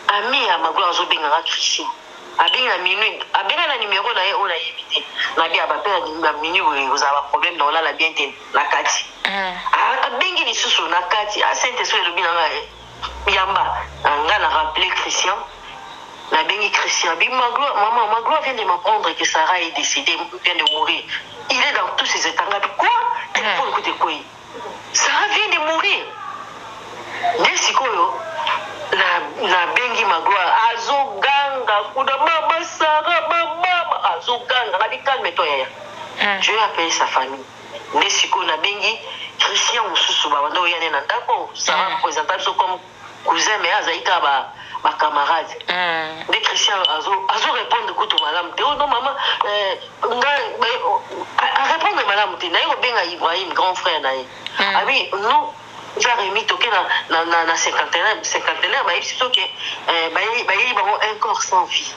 ami ya magloire azobenganga Christine abengi na minuit abenga na numéro na ye oyo nayebi te nabi abape na minuit boye ozala baproblème na olala bien te na kati abengi lisusu na kati saint esprit elobi na nga yamba nga na rappelé Christian nabengi Christian bi Magloire vient de m'apprendre que Sarah est décédée, vient de mourir. Il est dans tous ses états. Quoi? Écoutez quoi? Sarah vient de mourir. Nesikoyo na bengi Magloire azoganga kuda mama Sarah mama azoganga ngadi calme-toi yaya. Je vais appeler sa famille. Nesiko na bengi Christian mususu ba wanda oyane na ndako Sarah présenta so comme cousin mais azaika ba camarade. Des Christian azo répondre kuto madame te non maman répondre madame te na yo benga Ibrahim grand frère na ye. Abi non va remis toqué na cinquantenaire ba yipsi toqué ba yi ba un corps sans vie.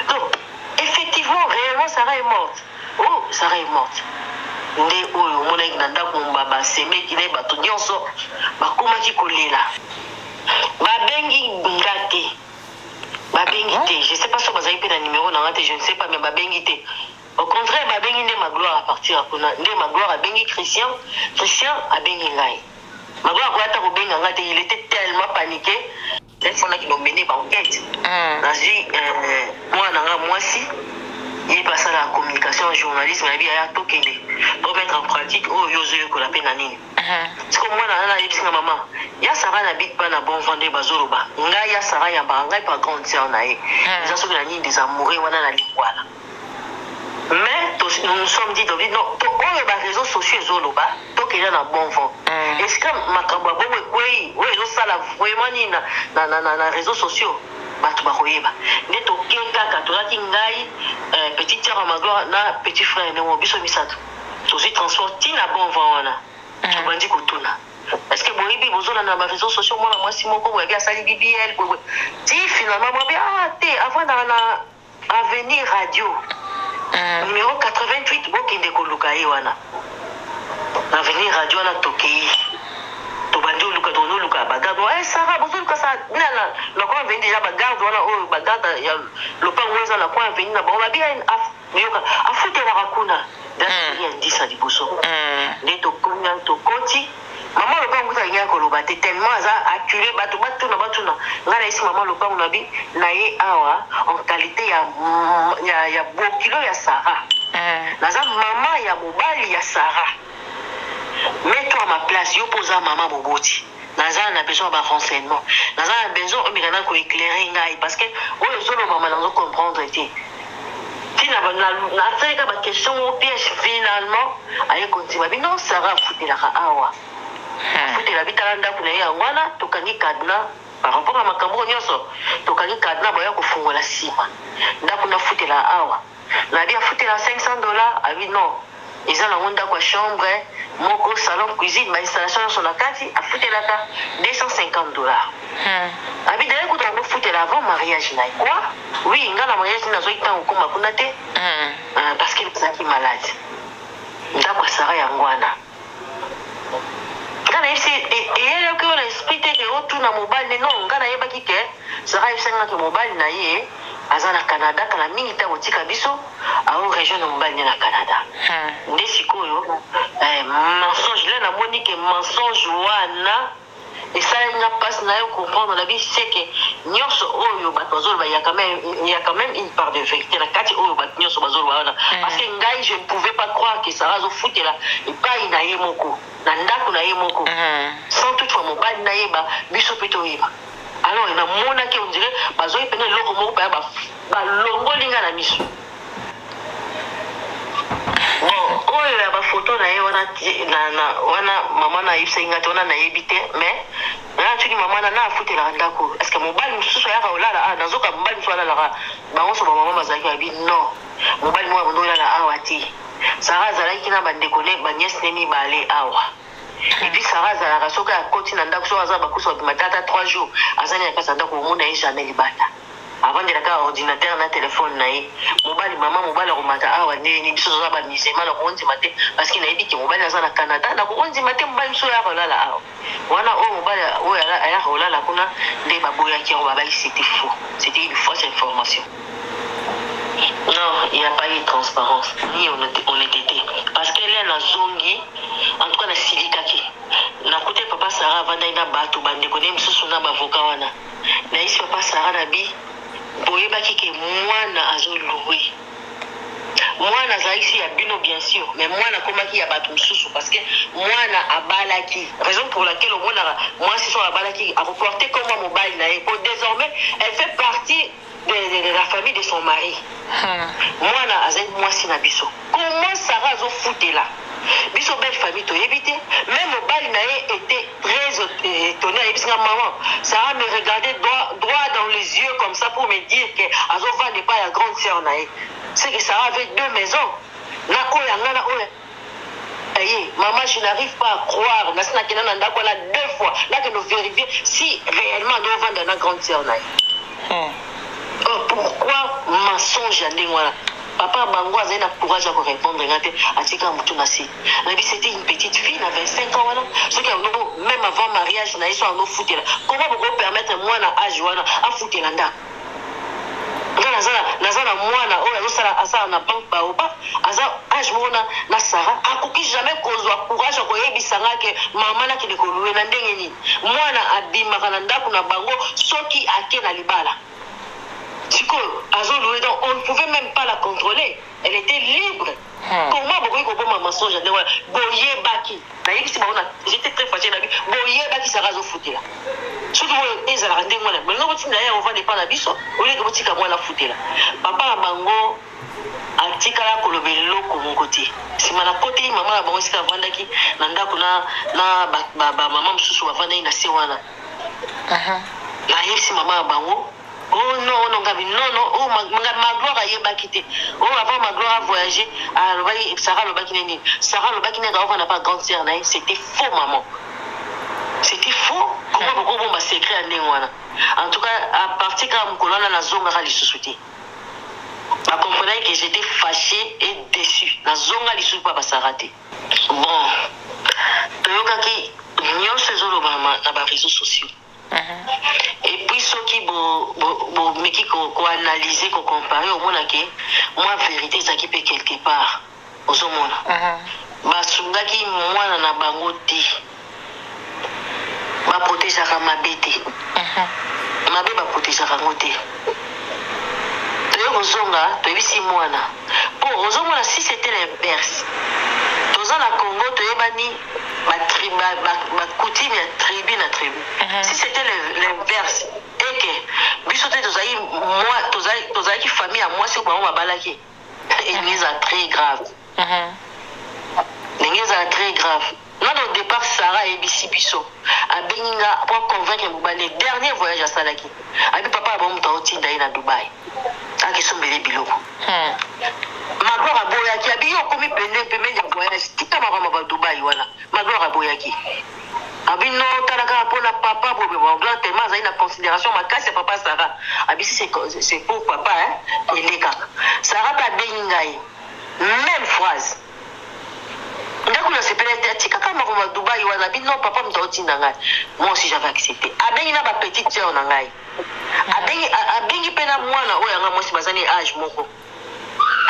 Donc effectivement réellement Sarah est morte. Oh Sarah est morte. Nde oyo monaki na ndako mbaba semeki na bato nyonso bakomaki kolela babengi ngate babengi te je sais pas si bazali pe na numéro na ngate je ne sais pas mais babengi te au contraire babengi nde Magloire à partir kuna nde Magloire abengi Christian abengi ngai Magloire akoyata kobenga ngate il était tellement paniqué cette fois qui domine banquette nazwi mwana nga mwasi il passe à la communication journaliste mais il y a tout qui pour mettre en pratique oh yozo ko la peine nini c'est comme moi na yebsinga maman ya Sarah n'habite pas na bon vendre bazoloba nga ya Sarah ya banga pas grande sœur na ye ils sont na nini des amoureux wana na lingwala mais nous nous sommes dit David non to on les réseaux sociaux zoloba to que na bon vent est-ce que makambo bobo kwei oyo sala vraiment ni na réseaux sociaux bato bakoyeba nde tokengaka tozalaki ngai petite sœur Magloire na petit frère nengo biso misato tozwi transport tina bon vent wana tobandi kotuna est-ce que boyebi bozolanda na baréseaux sociaux mwana mwasi moko boyebi asali BBL ti finalement mwabi te avant na avenir radio numéro 88 bokende koluka ye wana avenir radio wana tokei tobandi oluka tonololuka bagarde Sarah bozoluka sa na coin veni déjà bagarde wana oyo bagarde ya lopango eza na coin veni na bango babi yoka afutelaka kuna ya 10 liboso nde tokoti mama lopango talingai koloba te tellement aza acculé bato batuna ngai nayesi mama lopango na bi na ye awa en qualité ya bokilo ya Sarah naza mama ya mobali ya Sarah. Mets-toi à ma place, yo posa maman boboti. Naza na besoin de renseignement. Naza na besoin de éclairer ngai parce que oyo zolo maman na comprendre té. Ti na teka ba question au piège finalement aye continue ba non Sarah fouté la awa. Fouté la bitala ndako na ya ngwana tokangi kadna par rapport à makambo nyonso tokangi kadna boya kofungola sima ndako na futela awa na bien futela $500 abi non ils ont la kwa chambre moko salon cuisine ma installation sur la carte a futelaka $250 abi d'ailleurs quand on futela avant mariage na quoi oui ngana mariage na zo itango koma kuna te parce qu'il est malade ndako sara yangwana ngana yesi et que l'esprit te que tout na mobile non ngana yebaki ke sara yesanga ke mobile na ye azana Canada kana mingi ta botika biso au région na mobile na Canada nde sikoyo mensonge là na moni ke mensonge wana et ça n'a pas na yo comprendre la vie c'est que nyonso oyo batozolo ba y a quand même une part de vérité la kati oyo bat nyonso bazolo wana parce que ngai je ne pouvais pas croire que ça razo futela et pas ina yemoko na ndako na yemoko sans toutefois mobile na yeba biso peto yeba alors ina mona ke on dirait bazo ipene loko moko ba longo linga na miso bon oyo ya ba photo na ye wana mama na yibsenga tona na yebite mais na tuki mama na afutela ndako est-ce que mobile mususu ya kaolala nazoka mobile mususu ala bango so mama bazaki abi non mobile mo abondo la awa ti Sarah zalaki na bandeko ne banyes nemi bale awa et puis Sarah zalaka soka ya koti na ndako so aza bakusa matata 3 jours azani ya kasa ndako mona ye jamais libata avant de la ordinateur na téléphone na ye mobile mama mobile romata awa ni biso za ba misema na konzi mate parce que na yebi ke mobile aza na Canada na konzi mate mobile so ya kolala awa wana o mobile o ya kolala kuna nde baboya ki on va c'était faux c'était une fausse information. Non, il n'y a pas eu de transparence, ni honnêteté. Parce qu'elle est dans Zongi, en tout cas dans Silikaki. Na côté papa Sarah vanda ina bato bande kone msusu na bavoka wana. Na isi papa Sarah nabi boyeba kike mwana azoluwe. Mwana za ici ya bino bien sûr, mais mwana komaki ya bato msusu parce que mwana abalaki. Raison pour laquelle moi si son abalaki a reporté comme moi mobile na pour désormais elle fait partie de la famille de son mari. Moi na azali mwasi na biso. Comment Sarah zo foutela? Biso belle famille to éviter. Même mobile na était très étonné avec sa maman. Sarah me regardait droit dans les yeux comme ça pour me dire que Azova n'est pas la grande sœur na. C'est que Sarah avait 2 maisons. Na oya ngana oya. Aïe, maman, je n'arrive pas à croire. N'a pas qu'il en a 2 fois. Là que nous vérifions si réellement nous vendons dans la grande sœur na. Pourquoi mensonge à l'ingwana? Papa Bango a eu courage de répondre à Tika Moutounasi. C'était une petite fille, elle avait 25 ans. Même avant mariage, elle a eu foutu. Comment vous permettre moi à âge à foutre l'anda? Nazana mwana oyo azosala asala na banque baoba aza âge mona na Sarah akoki jamais kozwa courage koyebisanga ke mama na kile koluwe na ndenge nini mwana abimaka na ndako na bango soki ake na libala. On ne pouvait même pas la contrôler. Elle était libre. Comment vous mensonge j'étais très fâché. Boye baki ça razo fouté là. Surtout ils ont rendu moi là. Mais non on va dépendre la biso. Au lieu que tika moi la fouté là. Papa bango atika la kolobelo ko mon côté. Si mana côté maman la bango sika vandaki na ndako na maman msusu bavanda ina se wana. Na yesi maman bango oh non, non, non, oh, ma gloire a yéba quitté. Oh, avant ma gloire a voyagé, Sarah le Bakineni. Sarah le Bakineni, on n'a pas grande sœur, c'était faux, maman. C'était faux. Comment vous avez secret à Néwana? En tout cas, à partir quand on a la zone à l'issouté. Vous comprenez que j'étais fâché et déçu. La zone à l'issouté, pas ça raté. Bon, Toyokaki, nous faisons les réseaux sociaux. Et puis ceux qui ont analysé, qui ont comparé au monde qui moi vérité ça qui peut quelque part aux hommes basunga qui moi na bango ti ba protéger ma bête ma bête ba protéger bango ti to zonga to bisi mwana pour aux hommes si c'était l'inverse dans la Congo to yebani ma coutume ya tribu na tribu. Si c'était l'inverse et que bisoté tozali qui famille à moi c'est pour moi balaki et les a très grave. Les a très grave. au départ, Sarah et Bissi Bisso. A Beninga, pour convaincre le dernier voyage à Salaki. A dit papa, bon, t'as aussi d'aller à Dubaï. A qui sont mêlés biloko. Ma gloire à Boyaki, a bien commis plein de voyage. Tika ma maman à Dubaï, voilà. Ma gloire à Boyaki. A bien non, t'as la pour la papa, pour le grand tellement, ça a une considération. Ma casse, c'est papa Sarah. A bien c'est pour papa, hein, et les gars. Sarah, t'as Beninga. Même phrase. Ndakuna sepelete atika kama kwa Dubai wana bi non papa mtauti nangai. Moi aussi j'avais accepté. Abengi na ba petite sœur nangai. Abengi pena mwana oya nga mwasi bazani âge moko.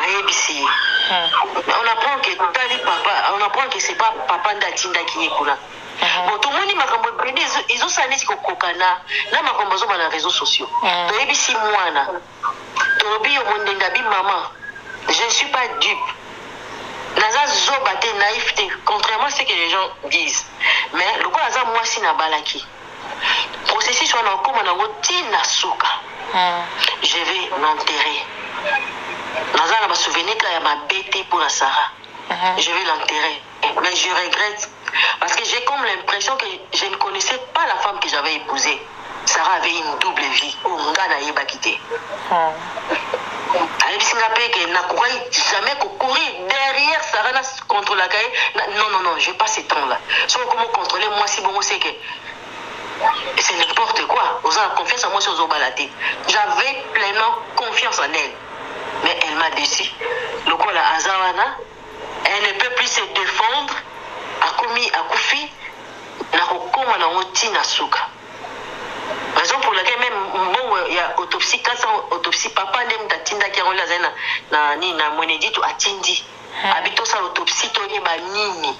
Ayebisi. On apprend que tali papa, on apprend que c'est pas papa ndatinda qui est kuna. Bon tout le monde makambo bende ils ont sani ko kokana na makambo zo na réseaux sociaux. Ayebisi mwana. Torobi yo mondenga bi maman. Je ne suis pas dupe. Naza zobate naïveté, contrairement à ce que les gens disent. Mais le quoi naza moi si na balaki. Processus on a comme on a tina souka. Je vais l'enterrer. Naza na ba souvenir qu'il y a ma bête pour la Sarah. Je vais l'enterrer. Mais je regrette parce que j'ai comme l'impression que je ne connaissais pas la femme que j'avais épousée. Sarah avait une double vie. Oh, ngana yeba quitté. Que n'a jamais courir derrière Sarah contre la caille. Non, je n'ai pas ce temps-là. Sauf comment contrôler moi si bon, c'est que c'est n'importe quoi. Vous avez confiance en moi sur Zobalati. J'avais pleinement confiance en elle. Mais elle m'a déçu. Le quoi la Azawana, elle ne peut plus se défendre. A commis à Koufi, n'a pas na routine à Souka. Raison pour laquelle même bon il y a autopsie 400 autopsie papa ndem datinda ki rola zena na ni na monedi to atindi habito sa autopsie to ye ba nini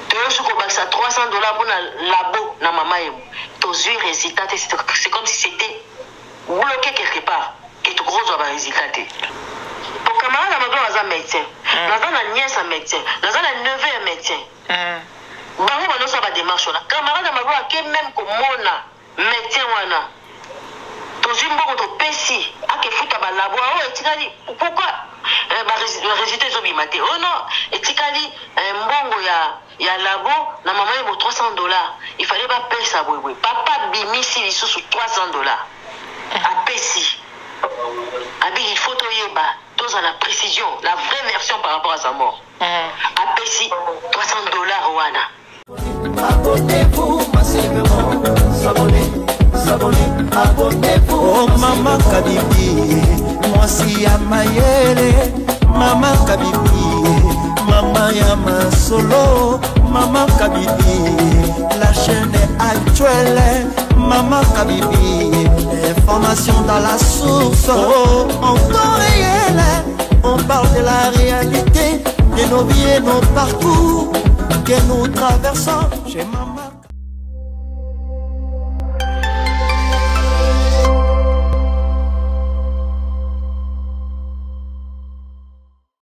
to yo ko baksa $300 pour na labo na mama ye to zui résultat c'est comme si c'était bloqué quelque part que tout gros ba résultat pour camarade ma gloire za médecin na nièce a médecin na neveu médecin bango ba no sa ba démarche na camarade ma gloire que même ko mona médecin wana tozimbo ko pesi akefuta ba labo o etikali pourquoi le résultat zo bimate oh non etikali mbongo ya labo na mama ye $300 il fallait pas pesa boy papa bimisi lisusu $300 a pesi abi il faut toyeba toza la précision la vraie version par rapport à sa mort a pesi $300 wana. Abonnez-vous massivement, abonnez-vous. Oh maman Kabibi, moi si à Mayele, maman Kabibi, maman Yama Solo, maman Kabibi, la chaîne est actuelle, maman Kabibi, information dans la source, oh, en temps réel, on parle de la réalité, de nos vies et nos parcours que nous traversons chez maman.